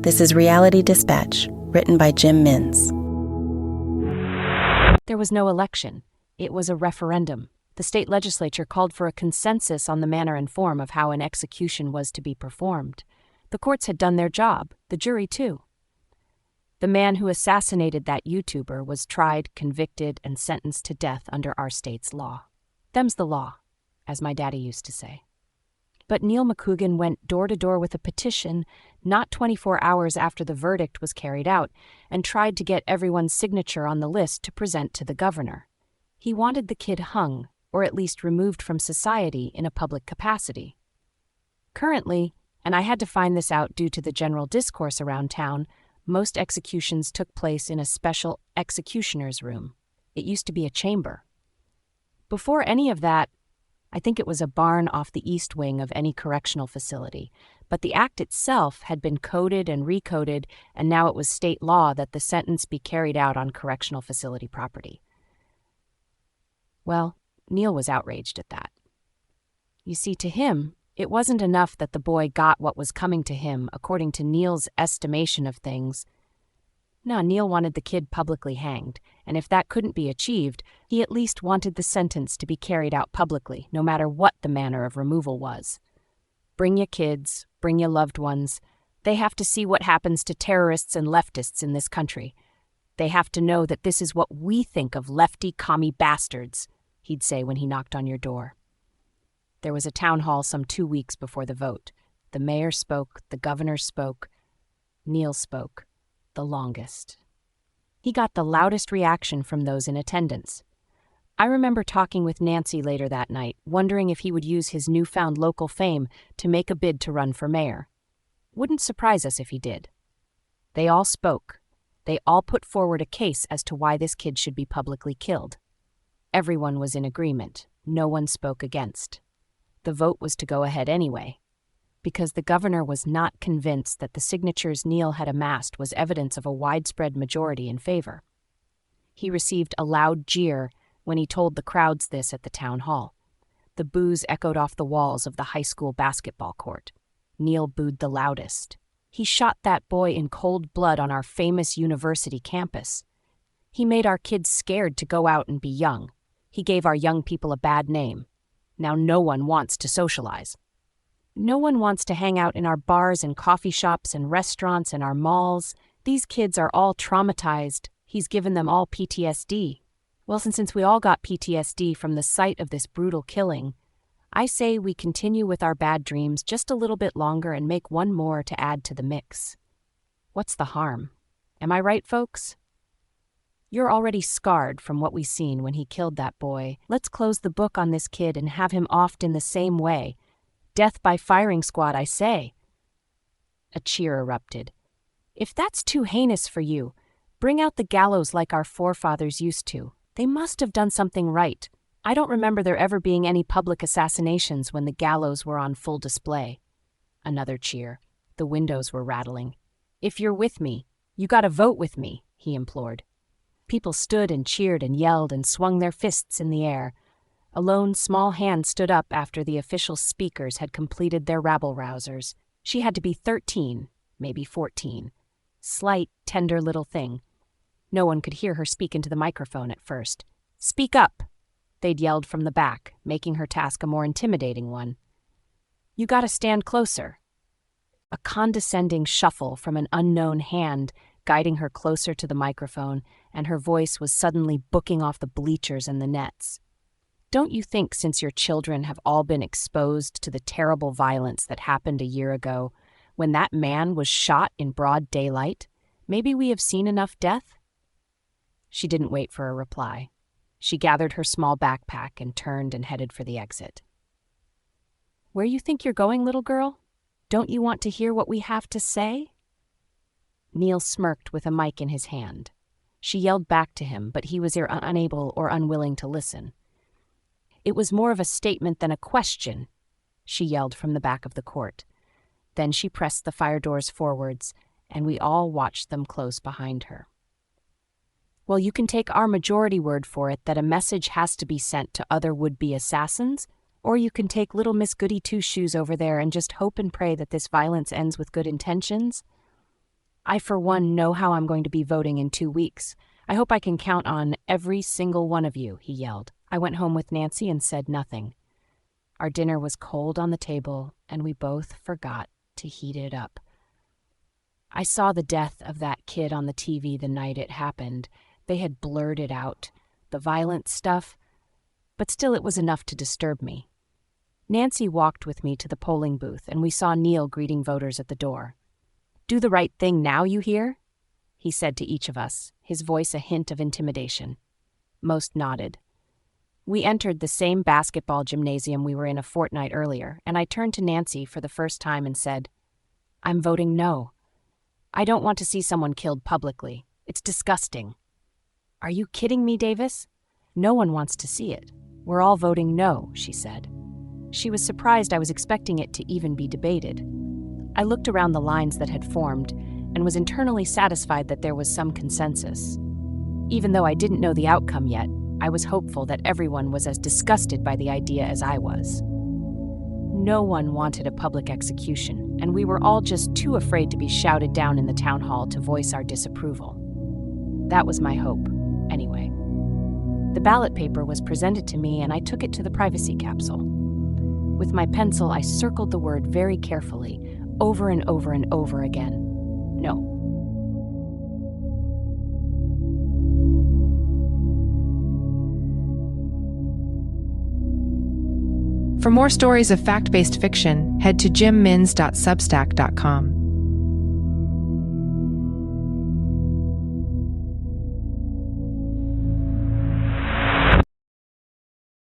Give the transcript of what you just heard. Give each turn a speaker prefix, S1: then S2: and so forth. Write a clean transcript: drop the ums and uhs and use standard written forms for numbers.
S1: This is Reality Dispatch, written by Jim Mintz.
S2: There was no election. It was a referendum. The state legislature called for a consensus on the manner and form of how an execution was to be performed. The courts had done their job, the jury too. The man who assassinated that YouTuber was tried, convicted, and sentenced to death under our state's law. Them's the law, as my daddy used to say. But Neil McCougan went door to door with a petition not 24 hours after the verdict was carried out and tried to get everyone's signature on the list to present to the governor. He wanted the kid hung, or at least removed from society in a public capacity. Currently, and I had to find this out due to the general discourse around town, most executions took place in a special executioner's room. It used to be a chamber. Before any of that, I think it was a barn off the east wing of any correctional facility, but the act itself had been coded and recoded, and now it was state law that the sentence be carried out on correctional facility property. Well, Neil was outraged at that. You see, to him, it wasn't enough that the boy got what was coming to him according to Neil's estimation of things. No, Neil wanted the kid publicly hanged, and if that couldn't be achieved, he at least wanted the sentence to be carried out publicly, no matter what the manner of removal was. Bring your kids, bring your loved ones. They have to see what happens to terrorists and leftists in this country. They have to know that this is what we think of lefty commie bastards, he'd say when he knocked on your door. There was a town hall some 2 weeks before the vote. The mayor spoke, the governor spoke, Neil spoke. The longest. He got the loudest reaction from those in attendance. I remember talking with Nancy later that night, wondering if he would use his newfound local fame to make a bid to run for mayor. Wouldn't surprise us if he did. They all spoke. They all put forward a case as to why this kid should be publicly killed. Everyone was in agreement. No one spoke against. The vote was to go ahead anyway, because the governor was not convinced that the signatures Neil had amassed was evidence of a widespread majority in favor. He received a loud jeer when he told the crowds this at the town hall. The boos echoed off the walls of the high school basketball court. Neil booed the loudest. He shot that boy in cold blood on our famous university campus. He made our kids scared to go out and be young. He gave our young people a bad name. Now no one wants to socialize. No one wants to hang out in our bars and coffee shops and restaurants and our malls. These kids are all traumatized. He's given them all PTSD. Well, since we all got PTSD from the sight of this brutal killing, I say we continue with our bad dreams just a little bit longer and make one more to add to the mix. What's the harm? Am I right, folks? You're already scarred from what we seen when he killed that boy. Let's close the book on this kid and have him offed in the same way. Death by firing squad, I say. A cheer erupted. If that's too heinous for you, bring out the gallows like our forefathers used to. They must have done something right. I don't remember there ever being any public assassinations when the gallows were on full display. Another cheer. The windows were rattling. If you're with me, you gotta vote with me, he implored. People stood and cheered and yelled and swung their fists in the air. A lone small hand stood up after the official speakers had completed their rabble-rousers. She had to be 13, maybe 14. Slight, tender little thing. No one could hear her speak into the microphone at first. "Speak up!" they'd yelled from the back, making her task a more intimidating one. "You gotta stand closer." A condescending shuffle from an unknown hand guiding her closer to the microphone, and her voice was suddenly booking off the bleachers and the nets. Don't you think since your children have all been exposed to the terrible violence that happened a year ago, when that man was shot in broad daylight, maybe we have seen enough death? She didn't wait for a reply. She gathered her small backpack and turned and headed for the exit. "Where you think you're going, little girl? Don't you want to hear what we have to say?" Neil smirked with a mic in his hand. She yelled back to him, but he was either unable or unwilling to listen. It was more of a statement than a question, she yelled from the back of the court. Then she pressed the fire doors forwards, and we all watched them close behind her. "Well, you can take our majority word for it that a message has to be sent to other would-be assassins, or you can take little Miss Goody Two-Shoes over there and just hope and pray that this violence ends with good intentions." I, for one, know how I'm going to be voting in 2 weeks. I hope I can count on every single one of you," he yelled. I went home with Nancy and said nothing. Our dinner was cold on the table, and we both forgot to heat it up. I saw the death of that kid on the TV the night it happened. They had blurred it out, the violent stuff, but still it was enough to disturb me. Nancy walked with me to the polling booth, and we saw Neil greeting voters at the door. "Do the right thing now, you hear?" he said to each of us, his voice a hint of intimidation. Most nodded. We entered the same basketball gymnasium we were in a fortnight earlier, and I turned to Nancy for the first time and said, "I'm voting no. I don't want to see someone killed publicly. It's disgusting." "Are you kidding me, Davis? No one wants to see it. We're all voting no," she said. She was surprised I was expecting it to even be debated. I looked around the lines that had formed and was internally satisfied that there was some consensus. Even though I didn't know the outcome yet, I was hopeful that everyone was as disgusted by the idea as I was. No one wanted a public execution, and we were all just too afraid to be shouted down in the town hall to voice our disapproval. That was my hope, anyway. The ballot paper was presented to me, and I took it to the privacy capsule. With my pencil, I circled the word very carefully, over and over and over again. No.
S3: For more stories of fact-based fiction, head to jimmins.substack.com.